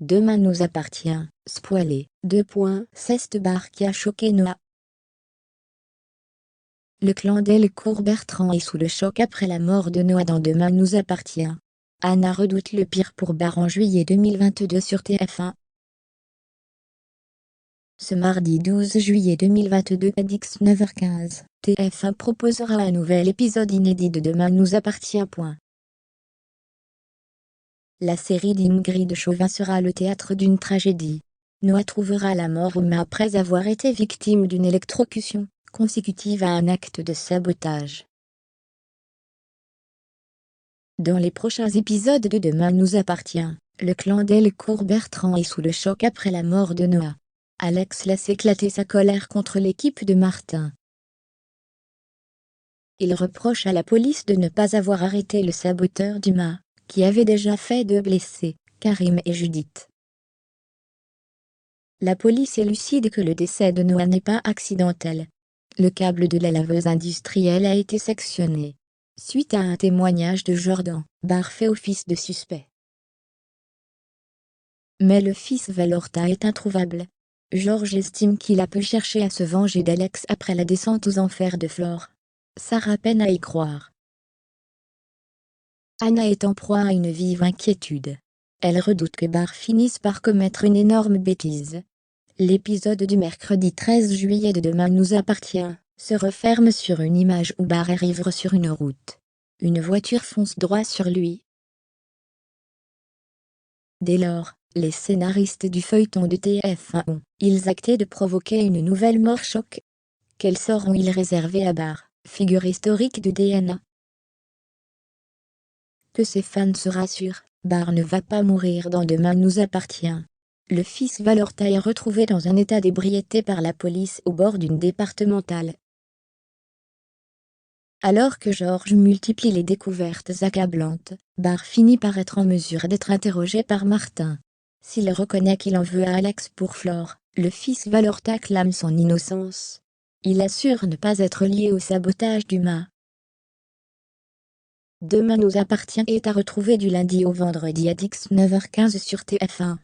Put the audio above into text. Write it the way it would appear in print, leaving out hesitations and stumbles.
Demain nous appartient, spoilé, 2. Qui a choqué Noah. Le clan Delcourt-Bertrand est sous le choc après la mort de Noah dans Demain nous appartient. Anna redoute le pire pour Barr en juillet 2022 sur TF1. Ce mardi 12 juillet 2022 à 19h15, TF1 proposera un nouvel épisode inédit de Demain nous appartient. La série d'Ingrid Chauvin sera le théâtre d'une tragédie. Noah trouvera la mort après avoir été victime d'une électrocution, consécutive à un acte de sabotage. Dans les prochains épisodes de Demain nous appartient, le clan Delcourt-Bertrand est sous le choc après la mort de Noah. Alex laisse éclater sa colère contre l'équipe de Martin. Il reproche à la police de ne pas avoir arrêté le saboteur du mât, qui avait déjà fait 2 blessés, Karim et Judith. La police est lucide que le décès de Noah n'est pas accidentel. Le câble de la laveuse industrielle a été sectionné. Suite à un témoignage de Jordan, Barr fait office de suspect. Mais le fils Valorta est introuvable. George estime qu'il a pu chercher à se venger d'Alex après la descente aux enfers de Flore. Sarah peine à y croire. Anna est en proie à une vive inquiétude. Elle redoute que Barr finisse par commettre une énorme bêtise. L'épisode du mercredi 13 juillet de Demain nous appartient se referme sur une image où Barr est ivre sur une route. Une voiture fonce droit sur lui. Dès lors, les scénaristes du feuilleton de TF1 ont-ils acté de provoquer une nouvelle mort choc? Quel sort ont-ils réservé à Barr, figure historique de DNA? Que ses fans se rassurent, Barr ne va pas mourir dans Demain nous appartient. Le fils Valorta est retrouvé dans un état d'ébriété par la police au bord d'une départementale. Alors que George multiplie les découvertes accablantes, Barr finit par être en mesure d'être interrogé par Martin. S'il reconnaît qu'il en veut à Alex pour Flore, le fils Valorta clame son innocence. Il assure ne pas être lié au sabotage du mât. Demain nous appartient est à retrouver du lundi au vendredi à 19h15 sur TF1.